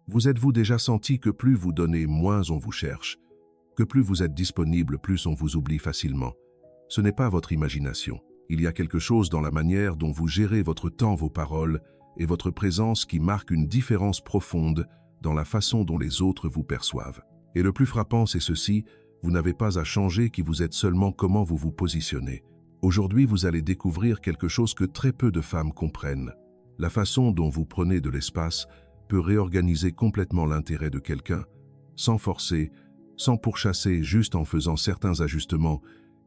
Vous êtes-vous déjà senti que plus vous donnez, moins on vous cherche, que plus vous êtes disponible, plus on vous oublie facilement? Ce n'est pas votre imagination. Il y a quelque chose dans la manière dont vous gérez votre temps, vos paroles et votre présence qui marque une différence profonde dans la façon dont les autres vous perçoivent. Et le plus frappant, c'est ceci, vous n'avez pas à changer qui vous êtes, seulement comment vous vous positionnez. Aujourd'hui, vous allez découvrir quelque chose que très peu de femmes comprennent. La façon dont vous prenez de l'espace peut réorganiser complètement l'intérêt de quelqu'un, sans forcer, sans pourchasser, juste en faisant certains ajustements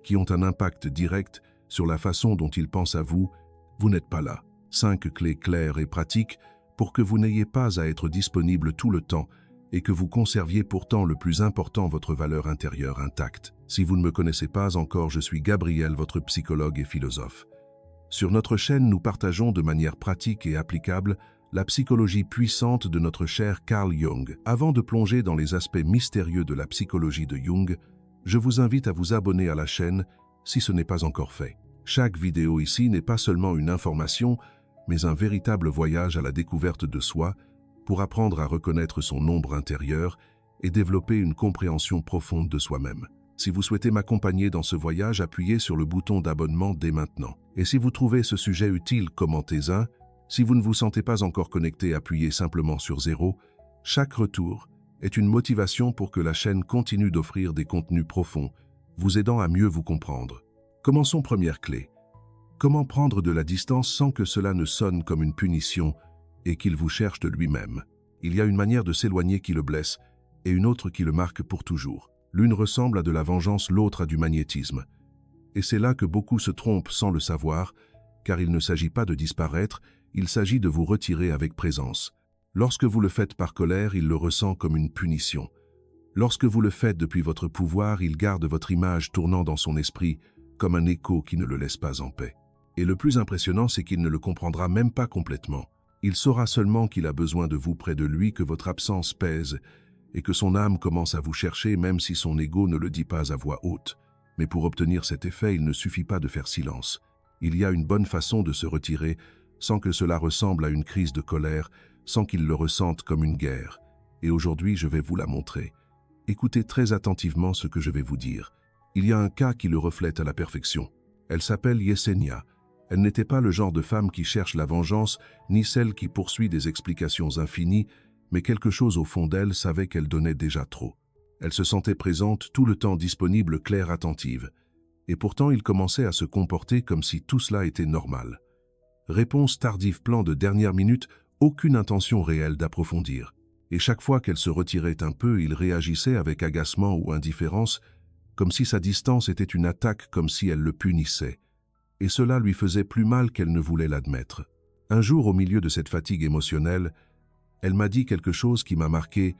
qui ont un impact direct sur la façon dont il pense à vous. Vous n'êtes pas là. 5 clés claires et pratiques pour que vous n'ayez pas à être disponible tout le temps et que vous conserviez pourtant le plus important, votre valeur intérieure intacte. Si vous ne me connaissez pas encore, je suis Gabriel, votre psychologue et philosophe. Sur notre chaîne, nous partageons de manière pratique et applicable la psychologie puissante de notre cher Carl Jung. Avant de plonger dans les aspects mystérieux de la psychologie de Jung, je vous invite à vous abonner à la chaîne si ce n'est pas encore fait. Chaque vidéo ici n'est pas seulement une information, mais un véritable voyage à la découverte de soi pour apprendre à reconnaître son ombre intérieure et développer une compréhension profonde de soi-même. Si vous souhaitez m'accompagner dans ce voyage, appuyez sur le bouton d'abonnement dès maintenant. Et si vous trouvez ce sujet utile, commentez-un. Si vous ne vous sentez pas encore connecté, appuyez simplement sur 0. Chaque retour est une motivation pour que la chaîne continue d'offrir des contenus profonds, vous aidant à mieux vous comprendre. Commençons. Première clé. Comment prendre de la distance sans que cela ne sonne comme une punition et qu'il vous cherche de lui-même? Il y a une manière de s'éloigner qui le blesse et une autre qui le marque pour toujours. L'une ressemble à de la vengeance, l'autre à du magnétisme. Et c'est là que beaucoup se trompent sans le savoir, car il ne s'agit pas de disparaître, il s'agit de vous retirer avec présence. Lorsque vous le faites par colère, il le ressent comme une punition. Lorsque vous le faites depuis votre pouvoir, il garde votre image tournant dans son esprit comme un écho qui ne le laisse pas en paix. Et le plus impressionnant, c'est qu'il ne le comprendra même pas complètement. Il saura seulement qu'il a besoin de vous près de lui, que votre absence pèse et que son âme commence à vous chercher, même si son ego ne le dit pas à voix haute. Mais pour obtenir cet effet, il ne suffit pas de faire silence. Il y a une bonne façon de se retirer sans que cela ressemble à une crise de colère, sans qu'il le ressente comme une guerre. Et aujourd'hui, je vais vous la montrer. Écoutez très attentivement ce que je vais vous dire. Il y a un cas qui le reflète à la perfection. Elle s'appelle Yesenia. Elle n'était pas le genre de femme qui cherche la vengeance, ni celle qui poursuit des explications infinies, mais quelque chose au fond d'elle savait qu'elle donnait déjà trop. Elle se sentait présente, tout le temps disponible, claire, attentive. Et pourtant, il commençait à se comporter comme si tout cela était normal. Réponse tardive, plan de dernière minute, aucune intention réelle d'approfondir. Et chaque fois qu'elle se retirait un peu, il réagissait avec agacement ou indifférence, comme si sa distance était une attaque, comme si elle le punissait. Et cela lui faisait plus mal qu'elle ne voulait l'admettre. Un jour, au milieu de cette fatigue émotionnelle, elle m'a dit quelque chose qui m'a marqué.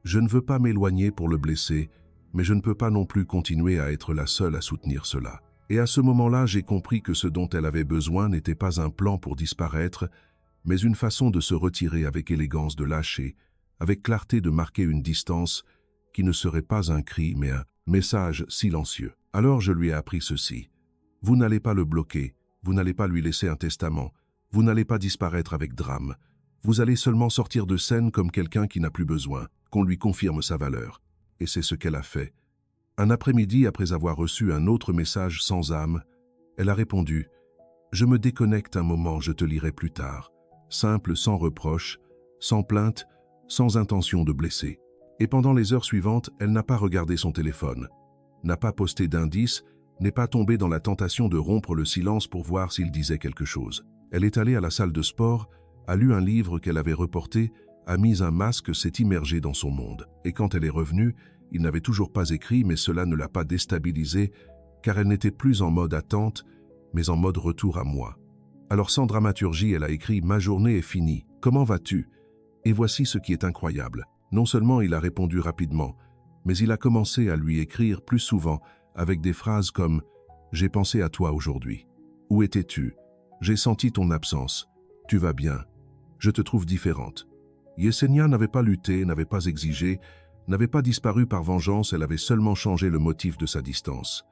Je ne veux pas m'éloigner pour le blesser, mais je ne peux pas non plus continuer à être la seule à soutenir cela. Et à ce moment-là, j'ai compris que ce dont elle avait besoin n'était pas un plan pour disparaître, mais une façon de se retirer avec élégance, de lâcher, avec clarté, de marquer une distance qui ne serait pas un cri, mais un message silencieux. Alors je lui ai appris ceci. Vous n'allez pas le bloquer, vous n'allez pas lui laisser un testament, vous n'allez pas disparaître avec drame. Vous allez seulement sortir de scène comme quelqu'un qui n'a plus besoin, qu'on lui confirme sa valeur. Et c'est ce qu'elle a fait. Un après-midi, après avoir reçu un autre message sans âme, elle a répondu « Je me déconnecte un moment, je te lirai plus tard. » Simple, sans reproche, sans plainte, sans intention de blesser. Et pendant les heures suivantes, elle n'a pas regardé son téléphone, n'a pas posté d'indice, n'est pas tombée dans la tentation de rompre le silence pour voir s'il disait quelque chose. Elle est allée à la salle de sport, a lu un livre qu'elle avait reporté, a mis un masque, s'est immergée dans son monde. Et quand elle est revenue, il n'avait toujours pas écrit, mais cela ne l'a pas déstabilisée, car elle n'était plus en mode attente, mais en mode retour à moi. Alors sans dramaturgie, elle a écrit « Ma journée est finie, comment vas-tu ?» Et voici ce qui est incroyable. Non seulement il a répondu rapidement, mais il a commencé à lui écrire plus souvent avec des phrases comme « J'ai pensé à toi aujourd'hui. Où étais-tu? J'ai senti ton absence. Tu vas bien. Je te trouve différente. » Yesenia n'avait pas lutté, n'avait pas exigé, n'avait pas disparu par vengeance, elle avait seulement changé le motif de sa distance.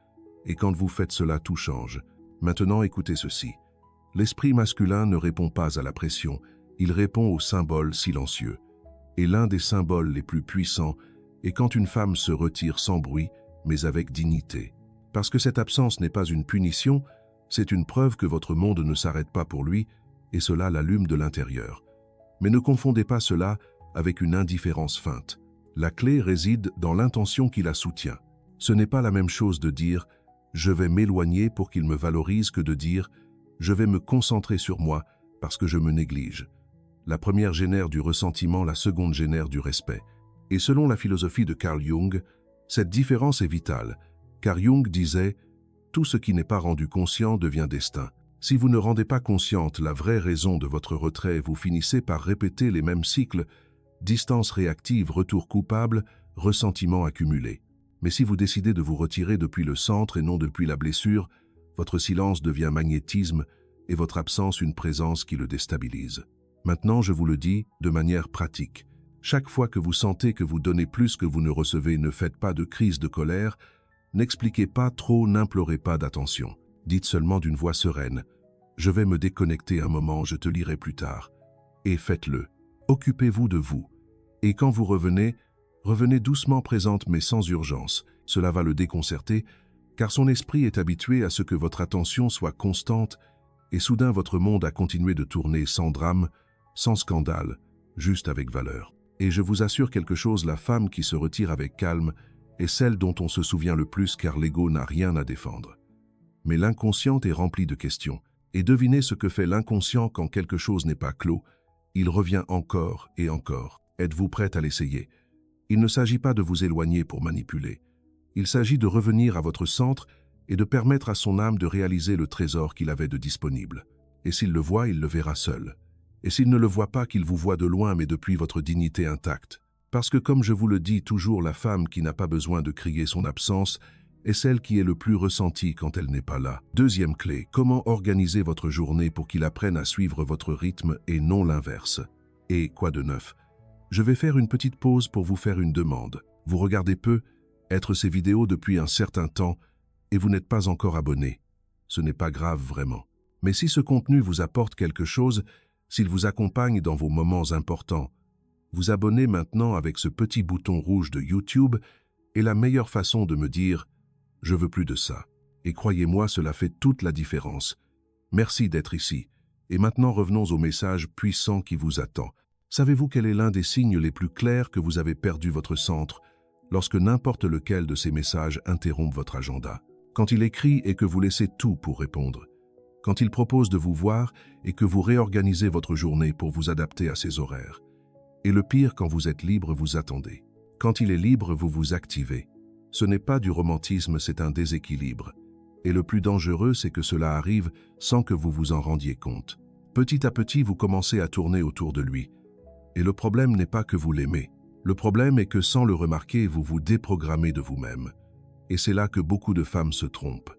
Et quand vous faites cela, tout change. Maintenant, écoutez ceci. L'esprit masculin ne répond pas à la pression, il répond aux symboles silencieux. Et l'un des symboles les plus puissants est quand une femme se retire sans bruit, mais avec dignité. Parce que cette absence n'est pas une punition, c'est une preuve que votre monde ne s'arrête pas pour lui, et cela l'allume de l'intérieur. Mais ne confondez pas cela avec une indifférence feinte. La clé réside dans l'intention qui la soutient. Ce n'est pas la même chose de dire « je vais m'éloigner pour qu'il me valorise » que de dire « je vais me concentrer sur moi parce que je me néglige ». La première génère du ressentiment, la seconde génère du respect. Et selon la philosophie de Carl Jung, cette différence est vitale, car Jung disait « tout ce qui n'est pas rendu conscient devient destin ». Si vous ne rendez pas consciente la vraie raison de votre retrait, vous finissez par répéter les mêmes cycles, distance réactive, retour coupable, ressentiment accumulé. Mais si vous décidez de vous retirer depuis le centre et non depuis la blessure, votre silence devient magnétisme et votre absence une présence qui le déstabilise. Maintenant, je vous le dis de manière pratique. Chaque fois que vous sentez que vous donnez plus que vous ne recevez, ne faites pas de crise de colère, n'expliquez pas trop, n'implorez pas d'attention. Dites seulement d'une voix sereine « Je vais me déconnecter un moment, je te lirai plus tard ». Et faites-le. Occupez-vous de vous. Et quand vous revenez, revenez doucement présente mais sans urgence. Cela va le déconcerter, car son esprit est habitué à ce que votre attention soit constante et soudain votre monde a continué de tourner sans drame, sans scandale, juste avec valeur. Et je vous assure quelque chose, la femme qui se retire avec calme est celle dont on se souvient le plus car l'ego n'a rien à défendre. Mais l'inconscient est rempli de questions. Et devinez ce que fait l'inconscient quand quelque chose n'est pas clos. Il revient encore et encore. Êtes-vous prête à l'essayer? Il ne s'agit pas de vous éloigner pour manipuler. Il s'agit de revenir à votre centre et de permettre à son âme de réaliser le trésor qu'il avait de disponible. Et s'il le voit, il le verra seul. Et s'il ne le voit pas, qu'il vous voit de loin mais depuis votre dignité intacte. Parce que comme je vous le dis toujours, la femme qui n'a pas besoin de crier son absence est celle qui est le plus ressentie quand elle n'est pas là. Deuxième clé, comment organiser votre journée pour qu'il apprenne à suivre votre rythme et non l'inverse. Et quoi de neuf? Je vais faire une petite pause pour vous faire une demande. Vous regardez peu, être ces vidéos depuis un certain temps et vous n'êtes pas encore abonné. Ce n'est pas grave vraiment. Mais si ce contenu vous apporte quelque chose, s'il vous accompagne dans vos moments importants, vous abonnez maintenant avec ce petit bouton rouge de YouTube est la meilleure façon de me dire « Je veux plus de ça ». Et croyez-moi, cela fait toute la différence. Merci d'être ici. Et maintenant revenons au message puissant qui vous attend. Savez-vous quel est l'un des signes les plus clairs que vous avez perdu votre centre lorsque n'importe lequel de ces messages interrompt votre agenda? Quand il écrit et que vous laissez tout pour répondre. Quand il propose de vous voir et que vous réorganisez votre journée pour vous adapter à ses horaires. Et le pire, quand vous êtes libre, vous attendez. Quand il est libre, vous vous activez. Ce n'est pas du romantisme, c'est un déséquilibre. Et le plus dangereux, c'est que cela arrive sans que vous vous en rendiez compte. Petit à petit, vous commencez à tourner autour de lui. Et le problème n'est pas que vous l'aimez. Le problème est que sans le remarquer, vous vous déprogrammez de vous-même. Et c'est là que beaucoup de femmes se trompent.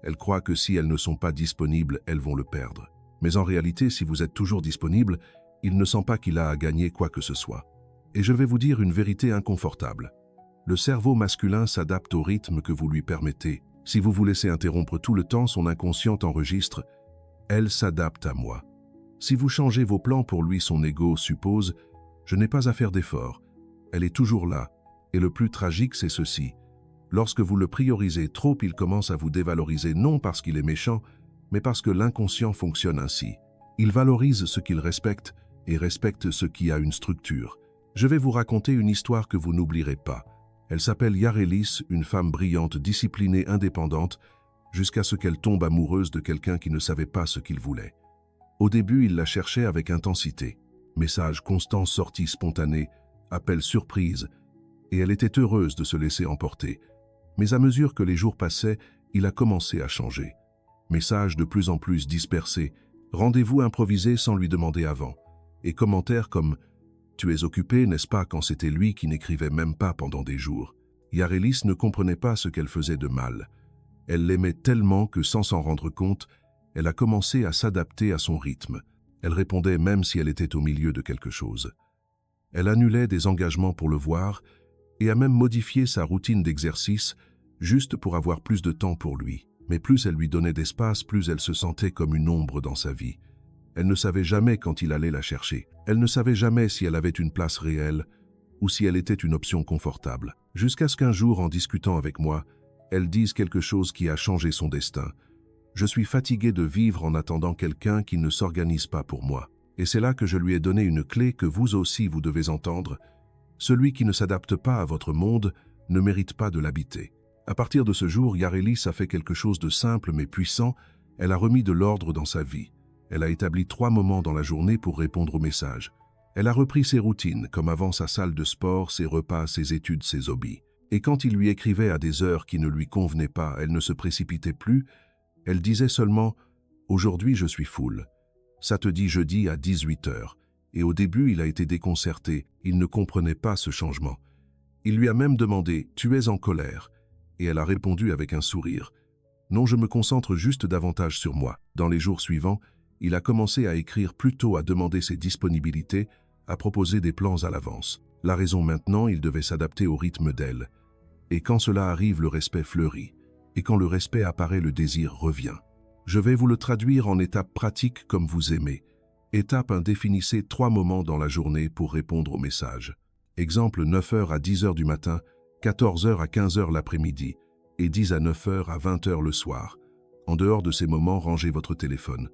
Elles croient que si elles ne sont pas disponibles, elles vont le perdre. Mais en réalité, si vous êtes toujours disponible, il ne sent pas qu'il a à gagner quoi que ce soit. Et je vais vous dire une vérité inconfortable. Le cerveau masculin s'adapte au rythme que vous lui permettez. Si vous vous laissez interrompre tout le temps, son inconscient enregistre « Elle s'adapte à moi ». Si vous changez vos plans pour lui, son ego suppose « Je n'ai pas à faire d'effort ». Elle est toujours là. Et le plus tragique, c'est ceci. Lorsque vous le priorisez trop, il commence à vous dévaloriser non parce qu'il est méchant, mais parce que l'inconscient fonctionne ainsi. Il valorise ce qu'il respecte et respecte ce qui a une structure. Je vais vous raconter une histoire que vous n'oublierez pas. Elle s'appelle Yarelis, une femme brillante, disciplinée, indépendante, jusqu'à ce qu'elle tombe amoureuse de quelqu'un qui ne savait pas ce qu'il voulait. Au début, il la cherchait avec intensité. Messages constants, sorties spontanées, appels surprises, et elle était heureuse de se laisser emporter. Mais à mesure que les jours passaient, il a commencé à changer. Messages de plus en plus dispersés, rendez-vous improvisés sans lui demander avant, et commentaires comme « Tu es occupé, n'est-ce pas ?» quand c'était lui qui n'écrivait même pas pendant des jours. Yarelis ne comprenait pas ce qu'elle faisait de mal. Elle l'aimait tellement que sans s'en rendre compte, elle a commencé à s'adapter à son rythme. Elle répondait même si elle était au milieu de quelque chose. Elle annulait des engagements pour le voir et a même modifié sa routine d'exercice juste pour avoir plus de temps pour lui. Mais plus elle lui donnait d'espace, plus elle se sentait comme une ombre dans sa vie. Elle ne savait jamais quand il allait la chercher. Elle ne savait jamais si elle avait une place réelle ou si elle était une option confortable. Jusqu'à ce qu'un jour, en discutant avec moi, elle dise quelque chose qui a changé son destin. Je suis fatigué de vivre en attendant quelqu'un qui ne s'organise pas pour moi. Et c'est là que je lui ai donné une clé que vous aussi vous devez entendre. Celui qui ne s'adapte pas à votre monde ne mérite pas de l'habiter. À partir de ce jour, Yarelis a fait quelque chose de simple mais puissant. Elle a remis de l'ordre dans sa vie. Elle a établi 3 moments dans la journée pour répondre aux messages. Elle a repris ses routines, comme avant sa salle de sport, ses repas, ses études, ses hobbies. Et quand il lui écrivait à des heures qui ne lui convenaient pas, elle ne se précipitait plus. Elle disait seulement « Aujourd'hui, je suis full. Ça te dit jeudi à 18h. » Et au début, il a été déconcerté. Il ne comprenait pas ce changement. Il lui a même demandé « Tu es en colère ?» Et elle a répondu avec un sourire « Non, je me concentre juste davantage sur moi. » Dans les jours suivants, il a commencé à écrire plutôt, à demander ses disponibilités, à proposer des plans à l'avance. La raison maintenant, il devait s'adapter au rythme d'elle. Et quand cela arrive, le respect fleurit. Et quand le respect apparaît, le désir revient. Je vais vous le traduire en étapes pratiques comme vous aimez. Étape 1, définissez 3 moments dans la journée pour répondre aux messages. Exemple 9h à 10h du matin, 14h à 15h l'après-midi et 10 à 9h à 20h le soir. En dehors de ces moments, rangez votre téléphone.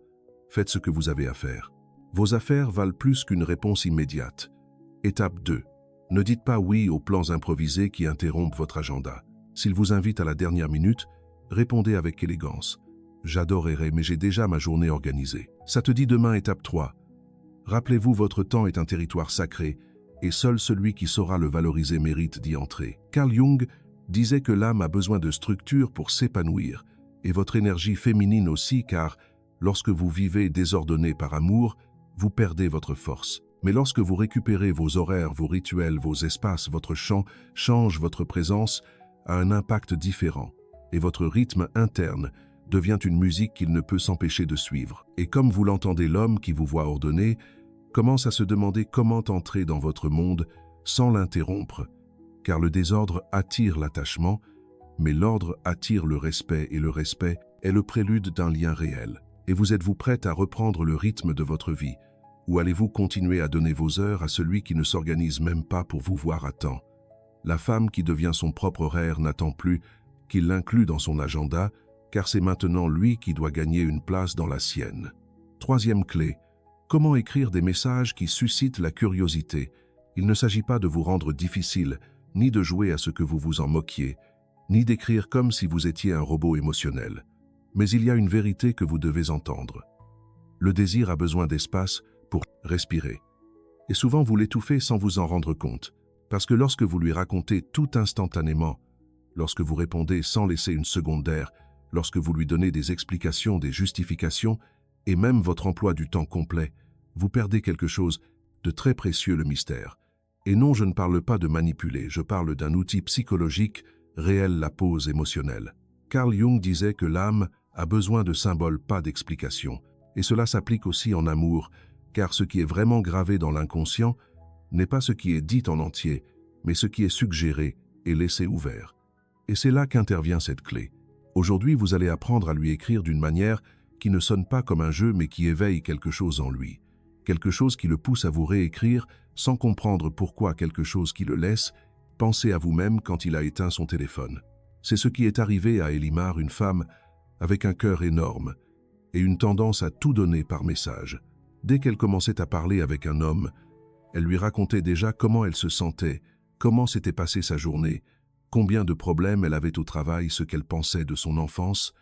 Faites ce que vous avez à faire. Vos affaires valent plus qu'une réponse immédiate. Étape 2. Ne dites pas oui aux plans improvisés qui interrompent votre agenda. S'il vous invite à la dernière minute, répondez avec élégance. J'adorerais, mais j'ai déjà ma journée organisée. Ça te dit demain, étape 3. Rappelez-vous, votre temps est un territoire sacré et seul celui qui saura le valoriser mérite d'y entrer. Carl Jung disait que l'âme a besoin de structure pour s'épanouir et votre énergie féminine aussi, car lorsque vous vivez désordonné par amour, vous perdez votre force. Mais lorsque vous récupérez vos horaires, vos rituels, vos espaces, votre chant change, votre présence a un impact différent et votre rythme interne devient une musique qu'il ne peut s'empêcher de suivre. Et comme vous l'entendez, l'homme qui vous voit ordonné commence à se demander comment entrer dans votre monde sans l'interrompre, car le désordre attire l'attachement, mais l'ordre attire le respect et le respect est le prélude d'un lien réel. Et vous êtes-vous prête à reprendre le rythme de votre vie, ou allez-vous continuer à donner vos heures à celui qui ne s'organise même pas pour vous voir à temps? La femme qui devient son propre horaire n'attend plus qu'il l'inclue dans son agenda, car c'est maintenant lui qui doit gagner une place dans la sienne. 3e clé, comment écrire des messages qui suscitent la curiosité? Il ne s'agit pas de vous rendre difficile, ni de jouer à ce que vous vous en moquiez, ni d'écrire comme si vous étiez un robot émotionnel. Mais il y a une vérité que vous devez entendre. Le désir a besoin d'espace pour respirer. Et souvent vous l'étouffez sans vous en rendre compte, parce que lorsque vous lui racontez tout instantanément, lorsque vous répondez sans laisser une seconde d'air, lorsque vous lui donnez des explications, des justifications, et même votre emploi du temps complet, vous perdez quelque chose de très précieux, le mystère. Et non, je ne parle pas de manipuler, je parle d'un outil psychologique réel, la pause émotionnelle. Carl Jung disait que l'âme a besoin de symboles, pas d'explications. Et cela s'applique aussi en amour, car ce qui est vraiment gravé dans l'inconscient n'est pas ce qui est dit en entier, mais ce qui est suggéré et laissé ouvert. Et c'est là qu'intervient cette clé. Aujourd'hui, vous allez apprendre à lui écrire d'une manière qui ne sonne pas comme un jeu, mais qui éveille quelque chose en lui. Quelque chose qui le pousse à vous réécrire sans comprendre pourquoi, quelque chose qui le laisse penser à vous-même quand il a éteint son téléphone. C'est ce qui est arrivé à Elimar, une femme avec un cœur énorme et une tendance à tout donner par message. Dès qu'elle commençait à parler avec un homme, elle lui racontait déjà comment elle se sentait, comment s'était passée sa journée, combien de problèmes elle avait au travail, ce qu'elle pensait de son enfance,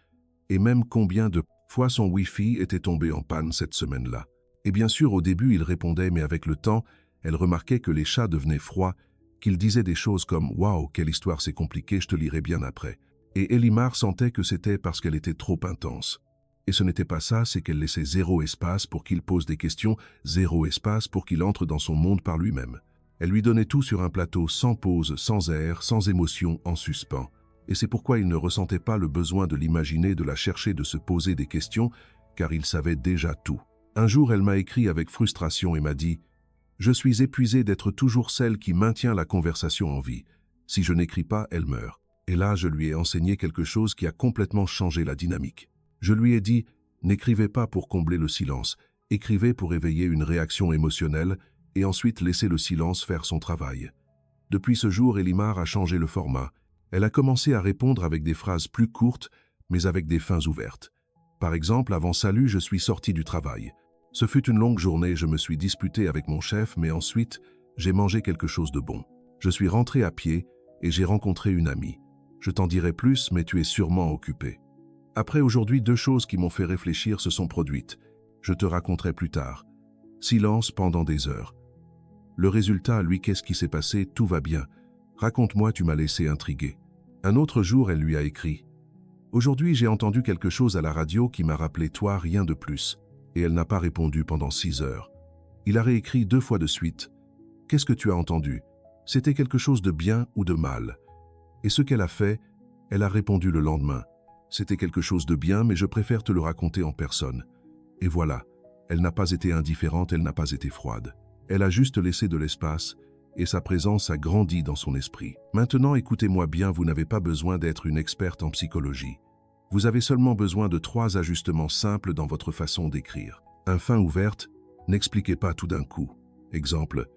et même combien de fois son Wi-Fi était tombé en panne cette semaine-là. Et bien sûr, au début, il répondait, mais avec le temps, elle remarquait que les chats devenaient froids, qu'il disait des choses comme « Waouh, quelle histoire, c'est compliqué, je te lirai bien après ». Et Elimar sentait que c'était parce qu'elle était trop intense. Et ce n'était pas ça, c'est qu'elle laissait 0 espace pour qu'il pose des questions, 0 espace pour qu'il entre dans son monde par lui-même. Elle lui donnait tout sur un plateau, sans pause, sans air, sans émotion, en suspens. Et c'est pourquoi il ne ressentait pas le besoin de l'imaginer, de la chercher, de se poser des questions, car il savait déjà tout. Un jour, elle m'a écrit avec frustration et m'a dit « Je suis épuisée d'être toujours celle qui maintient la conversation en vie. Si je n'écris pas, elle meurt. » Et là, je lui ai enseigné quelque chose qui a complètement changé la dynamique. Je lui ai dit « N'écrivez pas pour combler le silence, Écrivez pour éveiller une réaction émotionnelle et ensuite laissez le silence faire son travail. Depuis ce jour, Elimar a changé le format. Elle a commencé à répondre avec des phrases plus courtes, mais avec des fins ouvertes. Par exemple, avant salut, je suis sorti du travail. Ce fut une longue journée, je me suis disputé avec mon chef, mais ensuite, j'ai mangé quelque chose de bon. Je suis rentré à pied et j'ai rencontré une amie. Je t'en dirai plus, mais tu es sûrement occupé. Après aujourd'hui, 2 choses qui m'ont fait réfléchir se sont produites. Je te raconterai plus tard. Silence pendant des heures. Le résultat, lui, qu'est-ce qui s'est passé? Tout va bien. Raconte-moi, tu m'as laissé intrigué. Un autre jour, elle lui a écrit. Aujourd'hui, j'ai entendu quelque chose à la radio qui m'a rappelé toi, rien de plus. Et elle n'a pas répondu pendant 6 heures. Il a réécrit 2 fois de suite. Qu'est-ce que tu as entendu? C'était quelque chose de bien ou de mal? Et ce qu'elle a fait, elle a répondu le lendemain. C'était quelque chose de bien, mais je préfère te le raconter en personne. Et voilà, elle n'a pas été indifférente, elle n'a pas été froide. Elle a juste laissé de l'espace, et sa présence a grandi dans son esprit. Maintenant, écoutez-moi bien, vous n'avez pas besoin d'être une experte en psychologie. Vous avez seulement besoin de 3 ajustements simples dans votre façon d'écrire. Un fin ouverte, n'expliquez pas tout d'un coup. Exemple,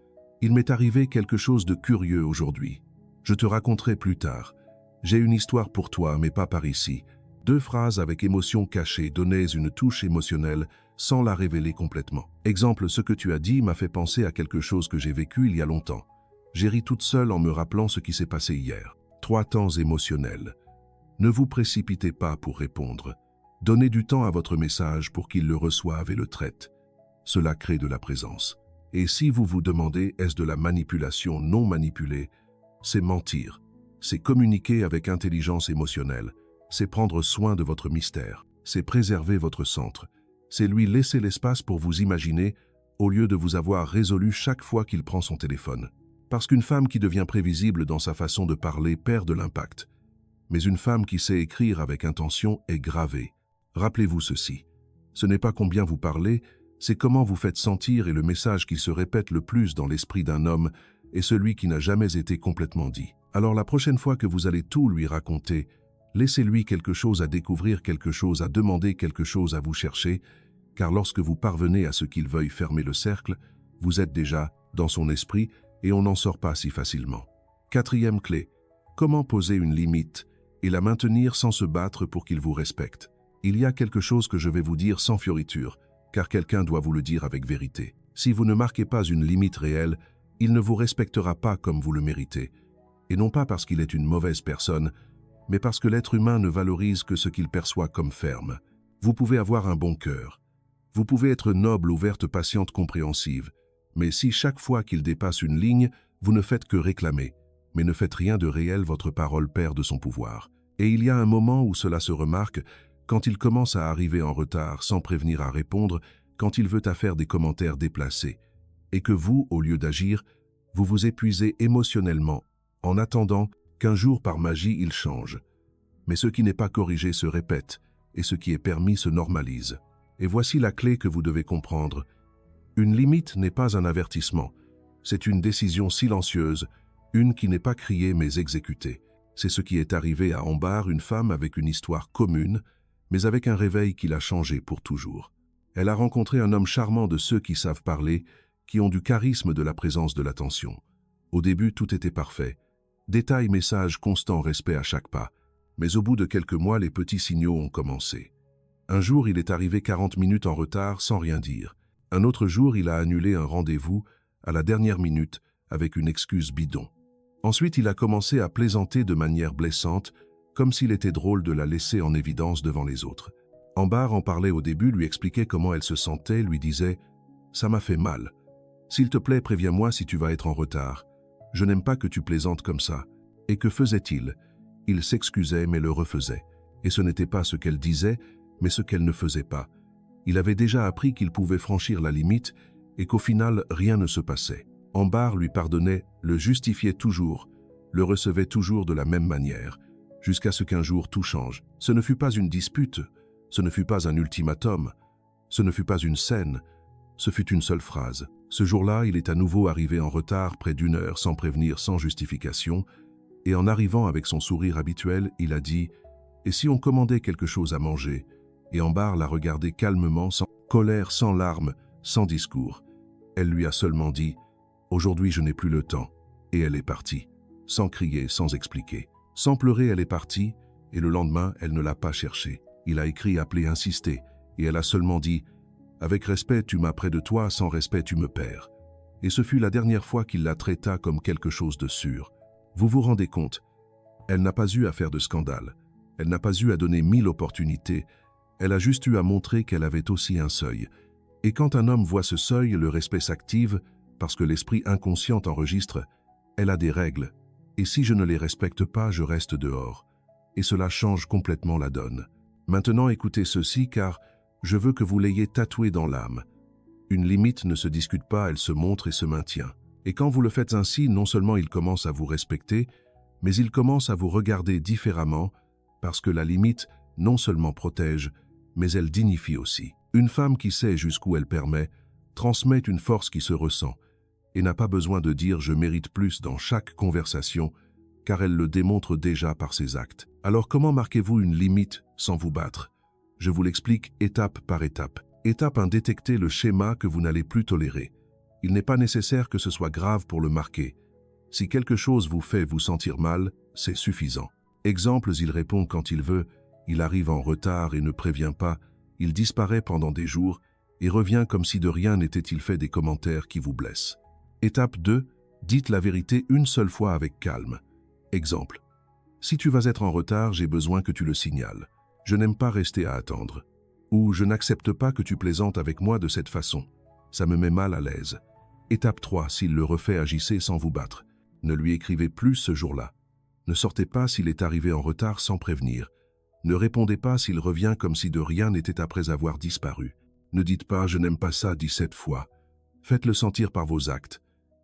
il m'est arrivé quelque chose de curieux aujourd'hui. Je te raconterai plus tard. J'ai une histoire pour toi, mais pas par ici. 2 phrases avec émotion cachée, donnez une touche émotionnelle sans la révéler complètement. Exemple, ce que tu as dit m'a fait penser à quelque chose que j'ai vécu il y a longtemps. J'ai ri toute seule en me rappelant ce qui s'est passé hier. 3 temps émotionnels. Ne vous précipitez pas pour répondre. Donnez du temps à votre message pour qu'il le reçoive et le traite. Cela crée de la présence. Et si vous vous demandez, est-ce de la manipulation non manipulée? C'est mentir. C'est communiquer avec intelligence émotionnelle. C'est prendre soin de votre mystère. C'est préserver votre centre. C'est lui laisser l'espace pour vous imaginer au lieu de vous avoir résolu chaque fois qu'il prend son téléphone. Parce qu'une femme qui devient prévisible dans sa façon de parler perd de l'impact. Mais une femme qui sait écrire avec intention est gravée. Rappelez-vous ceci. Ce n'est pas combien vous parlez, c'est comment vous faites sentir, et le message qui se répète le plus dans l'esprit d'un homme est celui qui n'a jamais été complètement dit. Alors la prochaine fois que vous allez tout lui raconter, laissez-lui quelque chose à découvrir, quelque chose à demander, quelque chose à vous chercher, car lorsque vous parvenez à ce qu'il veuille fermer le cercle, vous êtes déjà dans son esprit et on n'en sort pas si facilement. 4e clé, comment poser une limite et la maintenir sans se battre pour qu'il vous respecte. Il y a quelque chose que je vais vous dire sans fioriture, car quelqu'un doit vous le dire avec vérité. Si vous ne marquez pas une limite réelle, il ne vous respectera pas comme vous le méritez, et non pas parce qu'il est une mauvaise personne, mais parce que l'être humain ne valorise que ce qu'il perçoit comme ferme. Vous pouvez avoir un bon cœur. Vous pouvez être noble, ouverte, patiente, compréhensive. Mais si chaque fois qu'il dépasse une ligne, vous ne faites que réclamer, mais ne faites rien de réel, votre parole perd de son pouvoir. Et il y a un moment où cela se remarque, quand il commence à arriver en retard sans prévenir à répondre, quand il veut à faire des commentaires déplacés, et que vous, au lieu d'agir, vous vous épuisez émotionnellement, en attendant qu'un jour par magie il change. Mais ce qui n'est pas corrigé se répète, et ce qui est permis se normalise. Et voici la clé que vous devez comprendre. Une limite n'est pas un avertissement, c'est une décision silencieuse, une qui n'est pas criée mais exécutée. C'est ce qui est arrivé à Ambar, une femme avec une histoire commune, mais avec un réveil qui l'a changée pour toujours. Elle a rencontré un homme charmant, de ceux qui savent parler, qui ont du charisme, de la présence, de l'attention. Au début, tout était parfait. Détails, messages, constant respect à chaque pas. Mais au bout de quelques mois, les petits signaux ont commencé. Un jour, il est arrivé 40 minutes en retard sans rien dire. Un autre jour, il a annulé un rendez-vous à la dernière minute avec une excuse bidon. Ensuite, il a commencé à plaisanter de manière blessante, comme s'il était drôle de la laisser en évidence devant les autres. Ambar en parlait au début, lui expliquait comment elle se sentait, lui disait « Ça m'a fait mal. S'il te plaît, préviens-moi si tu vas être en retard. Je n'aime pas que tu plaisantes comme ça. » Et que faisait-il? Il s'excusait mais le refaisait. Et ce n'était pas ce qu'elle disait, mais ce qu'elle ne faisait pas. Il avait déjà appris qu'il pouvait franchir la limite et qu'au final, rien ne se passait. Ambar lui pardonnait, le justifiait toujours, le recevait toujours de la même manière, jusqu'à ce qu'un jour tout change. Ce ne fut pas une dispute, ce ne fut pas un ultimatum, ce ne fut pas une scène, ce fut une seule phrase. Ce jour-là, il est à nouveau arrivé en retard près d'1 heure, sans prévenir, sans justification, et en arrivant avec son sourire habituel, il a dit « Et si on commandait quelque chose à manger ?» Et Ambar l'a regardé calmement, sans colère, sans larmes, sans discours. Elle lui a seulement dit « Aujourd'hui, je n'ai plus le temps », et elle est partie, sans crier, sans expliquer. Sans pleurer, elle est partie, et le lendemain, elle ne l'a pas cherché. Il a écrit, appelé, insisté, et elle a seulement dit « Avec respect, tu m'as près de toi, sans respect, tu me perds ». Et ce fut la dernière fois qu'il la traita comme quelque chose de sûr. Vous vous rendez compte? Elle n'a pas eu à faire de scandale. Elle n'a pas eu à donner 1000 opportunités. Elle a juste eu à montrer qu'elle avait aussi un seuil. Et quand un homme voit ce seuil, le respect s'active, parce que l'esprit inconscient enregistre « Elle a des règles, et si je ne les respecte pas, je reste dehors ». Et cela change complètement la donne. Maintenant, écoutez ceci, car je veux que vous l'ayez tatoué dans l'âme. Une limite ne se discute pas, elle se montre et se maintient. Et quand vous le faites ainsi, non seulement il commence à vous respecter, mais il commence à vous regarder différemment, parce que la limite non seulement protège, mais elle dignifie aussi. Une femme qui sait jusqu'où elle permet, transmet une force qui se ressent, et n'a pas besoin de dire « je mérite plus » dans chaque conversation, car elle le démontre déjà par ses actes. Alors comment marquez-vous une limite sans vous battre? Je vous l'explique étape par étape. Étape 1, détectez le schéma que vous n'allez plus tolérer. Il n'est pas nécessaire que ce soit grave pour le marquer. Si quelque chose vous fait vous sentir mal, c'est suffisant. Exemples, il répond quand il veut, il arrive en retard et ne prévient pas, il disparaît pendant des jours et revient comme si de rien n'était-il fait des commentaires qui vous blessent. Étape 2, dites la vérité une seule fois avec calme. Exemple, si tu vas être en retard, j'ai besoin que tu le signales. Je n'aime pas rester à attendre. Ou je n'accepte pas que tu plaisantes avec moi de cette façon. Ça me met mal à l'aise. Étape 3, s'il le refait, agissez sans vous battre. Ne lui écrivez plus ce jour-là. Ne sortez pas s'il est arrivé en retard sans prévenir. Ne répondez pas s'il revient comme si de rien n'était après avoir disparu. Ne dites pas « je n'aime pas ça » 17 fois. Faites-le sentir par vos actes.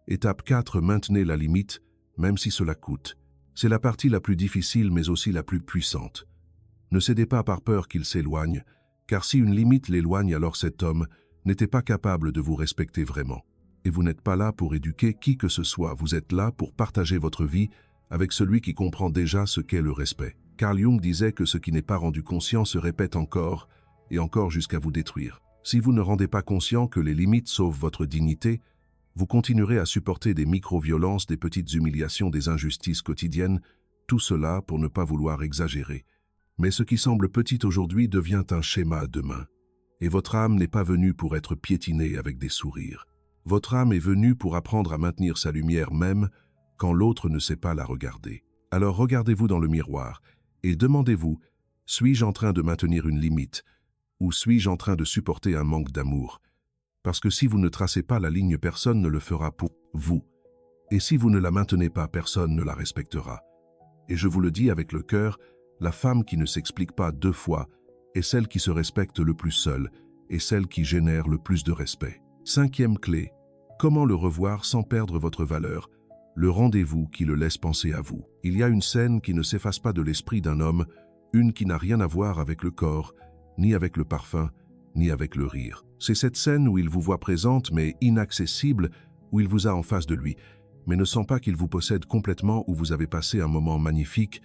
Étape 4, maintenez la limite, même si cela coûte. C'est la partie la plus difficile mais aussi la plus puissante. Ne cédez pas par peur qu'il s'éloigne, car si une limite l'éloigne, alors cet homme n'était pas capable de vous respecter vraiment. Et vous n'êtes pas là pour éduquer qui que ce soit, vous êtes là pour partager votre vie avec celui qui comprend déjà ce qu'est le respect. Carl Jung disait que ce qui n'est pas rendu conscient se répète encore et encore jusqu'à vous détruire. Si vous ne rendez pas conscient que les limites sauvent votre dignité, vous continuerez à supporter des micro-violences, des petites humiliations, des injustices quotidiennes, tout cela pour ne pas vouloir exagérer. Mais ce qui semble petit aujourd'hui devient un schéma demain. Et votre âme n'est pas venue pour être piétinée avec des sourires. Votre âme est venue pour apprendre à maintenir sa lumière même quand l'autre ne sait pas la regarder. Alors regardez-vous dans le miroir et demandez-vous, suis-je en train de maintenir une limite ou suis-je en train de supporter un manque d'amour? Parce que si vous ne tracez pas la ligne, personne ne le fera pour vous. Et si vous ne la maintenez pas, personne ne la respectera. Et je vous le dis avec le cœur, la femme qui ne s'explique pas 2 fois est celle qui se respecte le plus seule et celle qui génère le plus de respect. 5e clé, comment le revoir sans perdre votre valeur? Le rendez-vous qui le laisse penser à vous. Il y a une scène qui ne s'efface pas de l'esprit d'un homme, une qui n'a rien à voir avec le corps, ni avec le parfum, ni avec le rire. C'est cette scène où il vous voit présente mais inaccessible, où il vous a en face de lui, mais ne sent pas qu'il vous possède complètement, où vous avez passé un moment magnifique,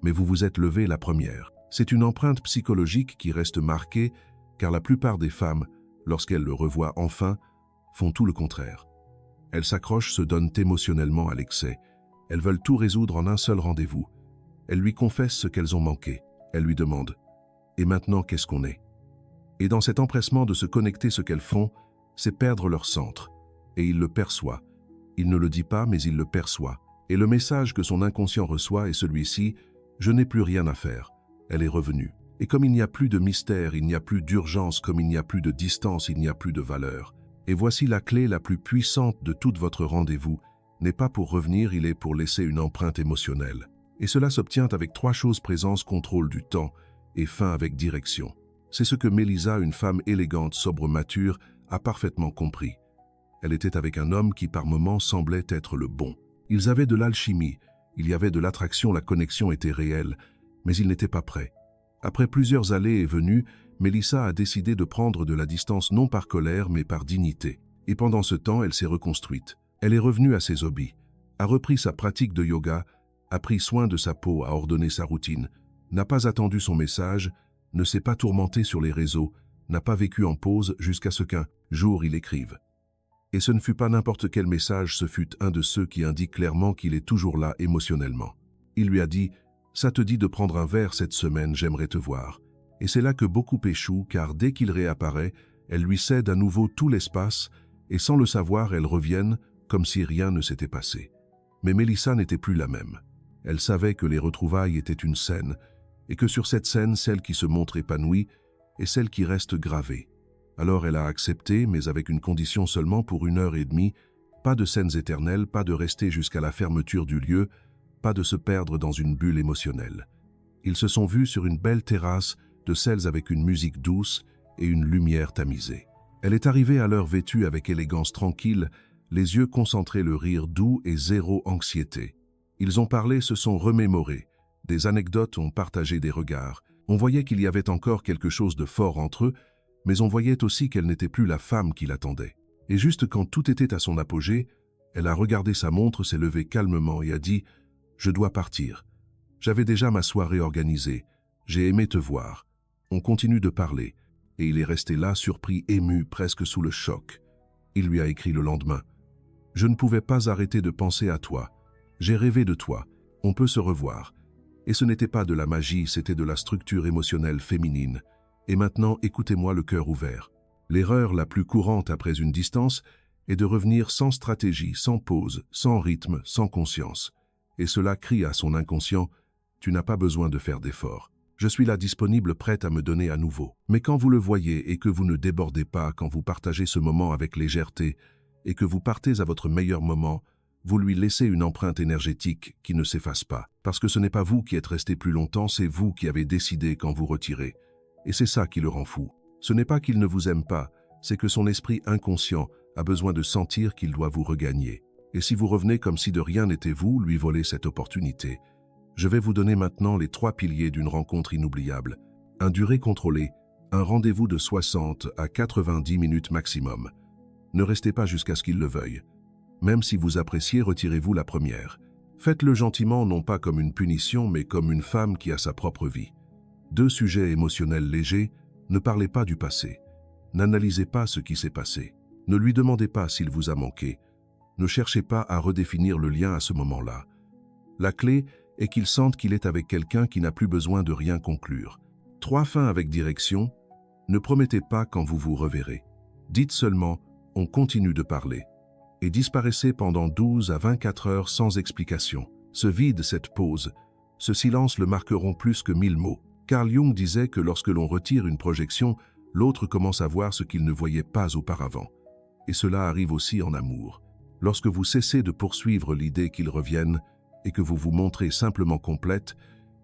mais vous vous êtes levé la première. C'est une empreinte psychologique qui reste marquée, car la plupart des femmes, lorsqu'elles le revoient enfin, font tout le contraire. Elles s'accrochent, se donnent émotionnellement à l'excès. Elles veulent tout résoudre en un seul rendez-vous. Elles lui confessent ce qu'elles ont manqué. Elles lui demandent « Et maintenant, qu'est-ce qu'on est ?» Et dans cet empressement de se connecter, ce qu'elles font, c'est perdre leur centre. Et il le perçoit. Il ne le dit pas, mais il le perçoit. Et le message que son inconscient reçoit est celui-ci « Je n'ai plus rien à faire. Elle est revenue. » Et comme il n'y a plus de mystère, il n'y a plus d'urgence, comme il n'y a plus de distance, il n'y a plus de valeur. Et voici la clé la plus puissante de tout votre rendez-vous, n'est pas pour revenir, il est pour laisser une empreinte émotionnelle. Et cela s'obtient avec 3 choses: présence, contrôle du temps et fin avec direction. C'est ce que Mélisa, une femme élégante, sobre, mature, a parfaitement compris. Elle était avec un homme qui par moments semblait être le bon. Ils avaient de l'alchimie, il y avait de l'attraction, la connexion était réelle, mais ils n'étaient pas prêts. Après plusieurs allées et venues, Mélissa a décidé de prendre de la distance non par colère mais par dignité. Et pendant ce temps, elle s'est reconstruite. Elle est revenue à ses hobbies, a repris sa pratique de yoga, a pris soin de sa peau, a ordonné sa routine, n'a pas attendu son message, ne s'est pas tourmentée sur les réseaux, n'a pas vécu en pause jusqu'à ce qu'un jour il écrive. Et ce ne fut pas n'importe quel message, ce fut un de ceux qui indique clairement qu'il est toujours là émotionnellement. Il lui a dit « Ça te dit de prendre un verre cette semaine, j'aimerais te voir ». Et c'est là que beaucoup échouent, car dès qu'il réapparaît, elle lui cède à nouveau tout l'espace, et sans le savoir, elles reviennent comme si rien ne s'était passé. Mais Mélissa n'était plus la même. Elle savait que les retrouvailles étaient une scène, et que sur cette scène, celle qui se montre épanouie est celle qui reste gravée. Alors elle a accepté, mais avec une condition seulement pour 1h30, pas de scènes éternelles, pas de rester jusqu'à la fermeture du lieu, pas de se perdre dans une bulle émotionnelle. Ils se sont vus sur une belle terrasse, de celles avec une musique douce et une lumière tamisée. Elle est arrivée à l'heure vêtue avec élégance tranquille, les yeux concentrés, le rire doux et zéro anxiété. Ils ont parlé, se sont remémorés. Des anecdotes ont partagé des regards. On voyait qu'il y avait encore quelque chose de fort entre eux, mais on voyait aussi qu'elle n'était plus la femme qu'il attendait. Et juste quand tout était à son apogée, elle a regardé sa montre, s'est levée calmement et a dit « Je dois partir. J'avais déjà ma soirée organisée. J'ai aimé te voir. » On continue de parler, et il est resté là, surpris, ému, presque sous le choc. Il lui a écrit le lendemain « Je ne pouvais pas arrêter de penser à toi. J'ai rêvé de toi. On peut se revoir. » Et ce n'était pas de la magie, c'était de la structure émotionnelle féminine. Et maintenant, écoutez-moi le cœur ouvert. L'erreur la plus courante après une distance est de revenir sans stratégie, sans pause, sans rythme, sans conscience. Et cela crie à son inconscient « Tu n'as pas besoin de faire d'efforts. Je suis là disponible, prête à me donner à nouveau. » Mais quand vous le voyez et que vous ne débordez pas, quand vous partagez ce moment avec légèreté et que vous partez à votre meilleur moment, vous lui laissez une empreinte énergétique qui ne s'efface pas. Parce que ce n'est pas vous qui êtes resté plus longtemps, c'est vous qui avez décidé quand vous retirez. Et c'est ça qui le rend fou. Ce n'est pas qu'il ne vous aime pas, c'est que son esprit inconscient a besoin de sentir qu'il doit vous regagner. Et si vous revenez comme si de rien n'était, vous lui volez cette opportunité. Je vais vous donner maintenant les 3 piliers d'une rencontre inoubliable. Un durée contrôlée, un rendez-vous de 60 à 90 minutes maximum. Ne restez pas jusqu'à ce qu'il le veuille. Même si vous appréciez, retirez-vous la première. Faites-le gentiment, non pas comme une punition, mais comme une femme qui a sa propre vie. 2 sujets émotionnels légers, ne parlez pas du passé. N'analysez pas ce qui s'est passé. Ne lui demandez pas s'il vous a manqué. Ne cherchez pas à redéfinir le lien à ce moment-là. La clé est qu'il sente qu'il est avec quelqu'un qui n'a plus besoin de rien conclure. 3 fins avec direction. Ne promettez pas quand vous vous reverrez. Dites seulement « on continue de parler » et disparaissez pendant 12 à 24 heures sans explication. Ce vide, cette pause, ce silence le marqueront plus que 1000 mots. Carl Jung disait que lorsque l'on retire une projection, l'autre commence à voir ce qu'il ne voyait pas auparavant. Et cela arrive aussi en amour. Lorsque vous cessez de poursuivre l'idée qu'il revienne et que vous vous montrez simplement complète,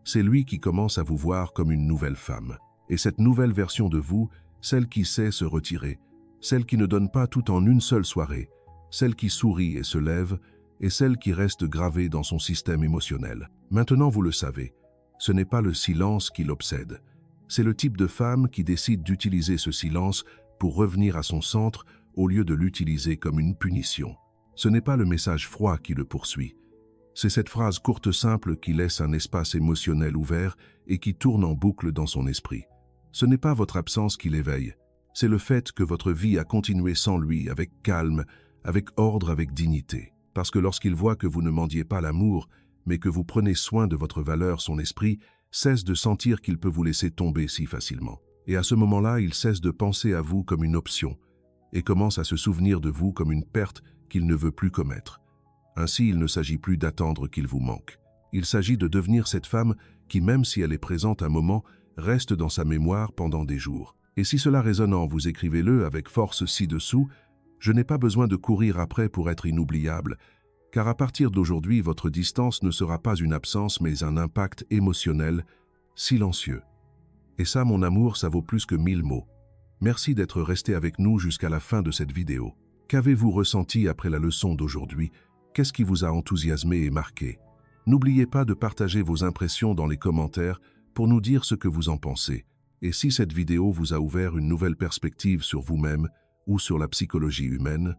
c'est lui qui commence à vous voir comme une nouvelle femme. Et cette nouvelle version de vous, celle qui sait se retirer, celle qui ne donne pas tout en une seule soirée, celle qui sourit et se lève, et celle qui reste gravée dans son système émotionnel. Maintenant, vous le savez, ce n'est pas le silence qui l'obsède. C'est le type de femme qui décide d'utiliser ce silence pour revenir à son centre au lieu de l'utiliser comme une punition. Ce n'est pas le message froid qui le poursuit. C'est cette phrase courte simple qui laisse un espace émotionnel ouvert et qui tourne en boucle dans son esprit. Ce n'est pas votre absence qui l'éveille. C'est le fait que votre vie a continué sans lui, avec calme, avec ordre, avec dignité. Parce que lorsqu'il voit que vous ne mendiez pas l'amour, mais que vous prenez soin de votre valeur, son esprit cesse de sentir qu'il peut vous laisser tomber si facilement. Et à ce moment-là, il cesse de penser à vous comme une option et commence à se souvenir de vous comme une perte qu'il ne veut plus commettre. Ainsi, il ne s'agit plus d'attendre qu'il vous manque. Il s'agit de devenir cette femme qui, même si elle est présente un moment, reste dans sa mémoire pendant des jours. Et si cela résonne en vous, écrivez-le avec force ci-dessous. Je n'ai pas besoin de courir après pour être inoubliable, car à partir d'aujourd'hui, votre distance ne sera pas une absence, mais un impact émotionnel, silencieux. Et ça, mon amour, ça vaut plus que 1000 mots. Merci d'être resté avec nous jusqu'à la fin de cette vidéo. Qu'avez-vous ressenti après la leçon d'aujourd'hui? Qu'est-ce qui vous a enthousiasmé et marqué? N'oubliez pas de partager vos impressions dans les commentaires pour nous dire ce que vous en pensez. Et si cette vidéo vous a ouvert une nouvelle perspective sur vous-même ou sur la psychologie humaine,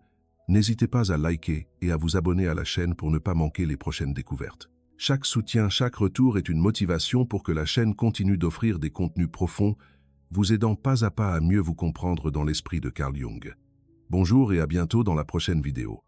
n'hésitez pas à liker et à vous abonner à la chaîne pour ne pas manquer les prochaines découvertes. Chaque soutien, chaque retour est une motivation pour que la chaîne continue d'offrir des contenus profonds, vous aidant pas à mieux vous comprendre dans l'esprit de Carl Jung. Bonjour et à bientôt dans la prochaine vidéo.